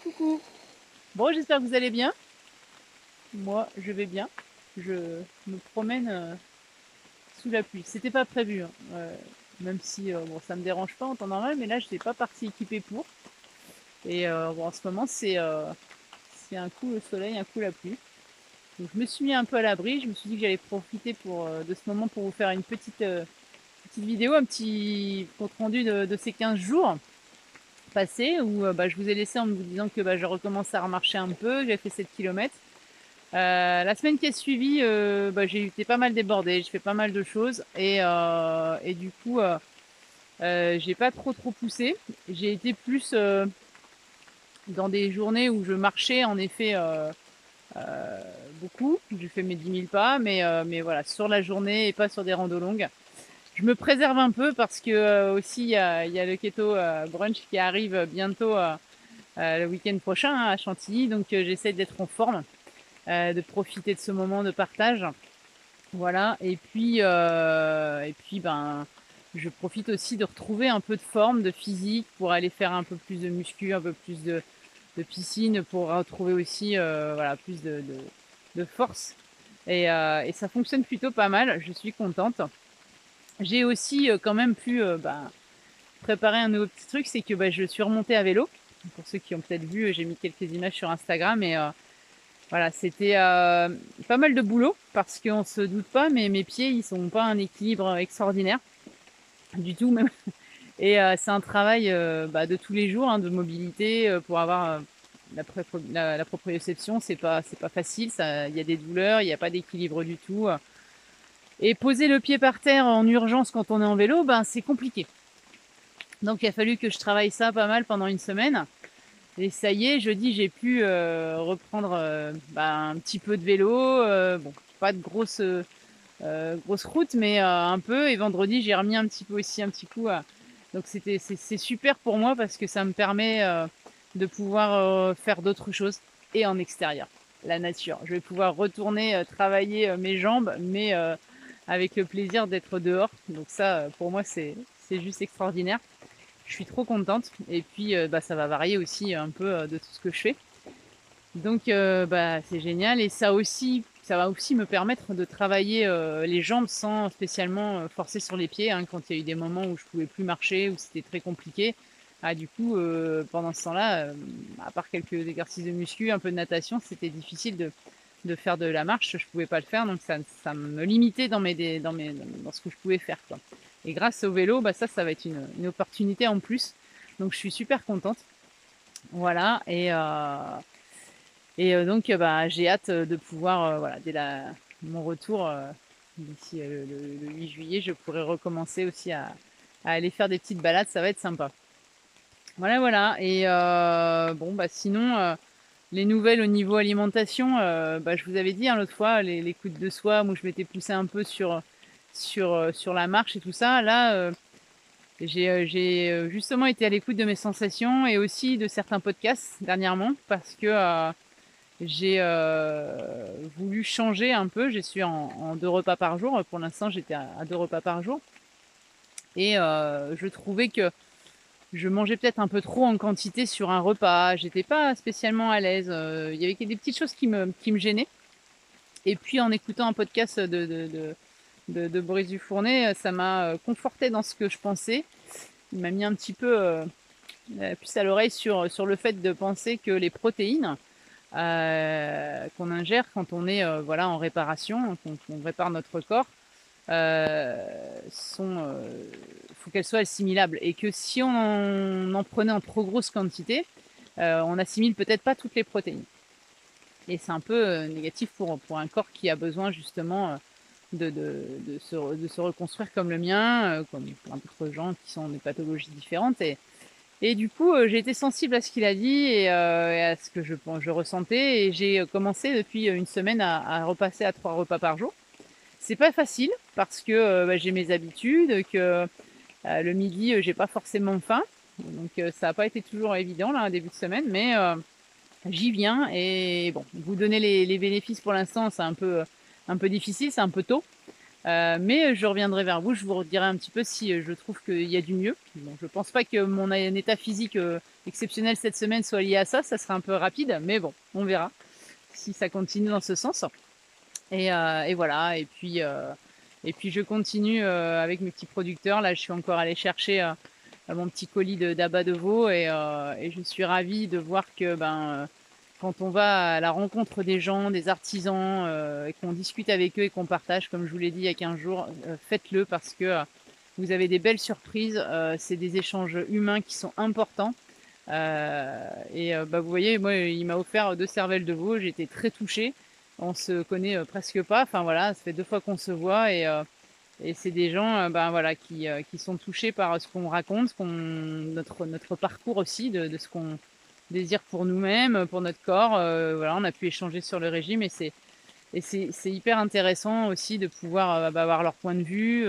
Coucou. Bon, j'espère que vous allez bien. Moi, je vais bien. Je me promène sous la pluie. C'était pas prévu, hein. Même si bon, ça me dérange pas en temps normal, mais là, je n'étais pas partie équipée pour. Et bon, en ce moment, c'est un coup le soleil, un coup la pluie. Donc, je me suis mis un peu à l'abri. Je me suis dit que j'allais profiter de ce moment pour vous faire une petite vidéo, un petit compte rendu de ces 15 jours passés où je vous ai laissé en vous disant que je recommence à remarcher un peu. J'ai fait 7 kilomètres. La semaine qui a suivi, j'ai été pas mal débordée, j'ai fait pas mal de choses et du coup, j'ai pas trop poussé. J'ai été plus dans des journées où je marchais en effet beaucoup. J'ai fait mes 10 000 pas, mais voilà, sur la journée et pas sur des randos longues. Je me préserve un peu parce que aussi il y a le keto brunch qui arrive bientôt le week-end prochain hein, à Chantilly, donc j'essaie d'être en forme, de profiter de ce moment de partage. Voilà, et puis je profite aussi de retrouver un peu de forme, de physique pour aller faire un peu plus de muscu, un peu plus de piscine pour retrouver aussi voilà, plus de force. Et ça fonctionne plutôt pas mal, je suis contente. J'ai aussi quand même pu préparer un nouveau petit truc, c'est que je suis remontée à vélo. Pour ceux qui ont peut-être vu, j'ai mis quelques images sur Instagram et voilà, c'était pas mal de boulot parce qu'on se doute pas, mais mes pieds, ils sont pas un équilibre extraordinaire du tout même. Et c'est un travail de tous les jours, hein, de mobilité pour avoir la proprioception. C'est pas facile. Il y a des douleurs, il n'y a pas d'équilibre du tout. Et poser le pied par terre en urgence quand on est en vélo, c'est compliqué. Donc il a fallu que je travaille ça pas mal pendant une semaine. Et ça y est, jeudi, j'ai pu reprendre un petit peu de vélo. Bon, pas de grosse route, mais un peu. Et vendredi, j'ai remis un petit peu aussi, un petit coup. Donc c'est super pour moi parce que ça me permet de pouvoir faire d'autres choses et en extérieur, la nature. Je vais pouvoir retourner travailler mes jambes, mais avec le plaisir d'être dehors. Donc ça, pour moi, c'est juste extraordinaire. Je suis trop contente. Et puis, ça va varier aussi un peu de tout ce que je fais. Donc, c'est génial. Et ça va aussi me permettre de travailler les jambes sans spécialement forcer sur les pieds. Hein, quand il y a eu des moments où je pouvais plus marcher, où c'était très compliqué. Ah, du coup, pendant ce temps-là, à part quelques exercices de muscu, un peu de natation, c'était difficile de faire de la marche. Je pouvais pas le faire, donc ça me limitait dans ce que je pouvais faire, quoi. Et grâce au vélo, ça va être une opportunité en plus. Donc, je suis super contente. Voilà. Et donc, j'ai hâte de pouvoir, voilà, dès mon retour, d'ici le 8 juillet, je pourrai recommencer aussi à aller faire des petites balades. Ça va être sympa. Voilà, voilà. Et bon, sinon, les nouvelles au niveau alimentation, je vous avais dit hein, l'autre fois, les coups de soie, où je m'étais poussée un peu sur la marche et tout ça. Là, j'ai justement été à l'écoute de mes sensations et aussi de certains podcasts dernièrement parce que j'ai voulu changer un peu. Je suis en 2 repas par jour. Pour l'instant, j'étais à 2 repas par jour. Et je trouvais que je mangeais peut-être un peu trop en quantité sur un repas. J'étais pas spécialement à l'aise. Il y avait des petites choses qui me gênaient. Et puis en écoutant un podcast de Boris Dufournet, ça m'a conforté dans ce que je pensais. Il m'a mis un petit peu la puce à l'oreille sur le fait de penser que les protéines qu'on ingère quand on est voilà, en réparation, qu'on répare notre corps, faut qu'elles soient assimilables. Et que si on en prenait en trop grosse quantité, on assimile peut-être pas toutes les protéines. Et c'est un peu négatif pour un corps qui a besoin justement de se reconstruire comme le mien, comme plein d'autres gens qui sont des pathologies différentes. Et du coup, j'ai été sensible à ce qu'il a dit et à ce que je ressentais. Et j'ai commencé depuis une semaine à repasser à 3 repas par jour. C'est pas facile parce que j'ai mes habitudes, que le midi, j'ai pas forcément faim. Donc ça n'a pas été toujours évident là, un début de semaine, mais j'y viens. Et bon, vous donner les bénéfices pour l'instant, c'est un peu difficile, c'est un peu tôt. Mais je reviendrai vers vous, je vous redirai un petit peu si je trouve qu'il y a du mieux. Bon, je pense pas que mon état physique exceptionnel cette semaine soit lié à ça, ça serait un peu rapide, mais bon, on verra si ça continue dans ce sens. Et voilà, et puis je continue avec mes petits producteurs. Là, je suis encore allée chercher mon petit colis d'abats de veau et je suis ravie de voir que quand on va à la rencontre des gens, des artisans, et qu'on discute avec eux et qu'on partage, comme je vous l'ai dit il y a 15 jours, faites-le parce que vous avez des belles surprises. C'est des échanges humains qui sont importants. Vous voyez, moi, il m'a offert 2 cervelles de veau. J'ai été très touchée. On se connaît presque pas. Enfin voilà, ça fait 2 fois qu'on se voit et c'est des gens, voilà, qui sont touchés par ce qu'on raconte, notre parcours aussi, de ce qu'on désire pour nous-mêmes, pour notre corps. Voilà, on a pu échanger sur le régime et c'est hyper intéressant aussi de pouvoir avoir leur point de vue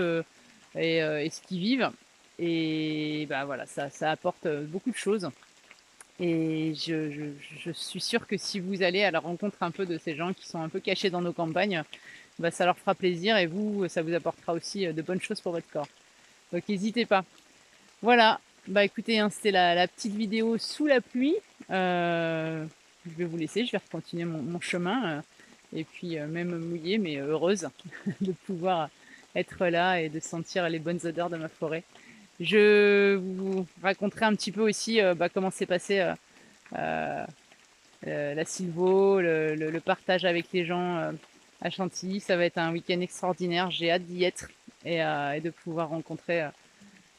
et ce qu'ils vivent. Et voilà, ça apporte beaucoup de choses. Et je suis sûre que si vous allez à la rencontre un peu de ces gens qui sont un peu cachés dans nos campagnes, ça leur fera plaisir et vous, ça vous apportera aussi de bonnes choses pour votre corps. Donc n'hésitez pas. Voilà, écoutez, hein, c'était la petite vidéo sous la pluie. Je vais vous laisser, je vais continuer mon chemin. Et puis même mouillée, mais heureuse de pouvoir être là et de sentir les bonnes odeurs de ma forêt. Je vous raconterai un petit peu aussi comment s'est passé euh, la Sylvo, le partage avec les gens à Chantilly. Ça va être un week-end extraordinaire. J'ai hâte d'y être et de pouvoir rencontrer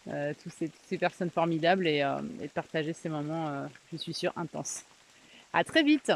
toutes ces personnes formidables et de partager ces moments, je suis sûre, intenses. À très vite!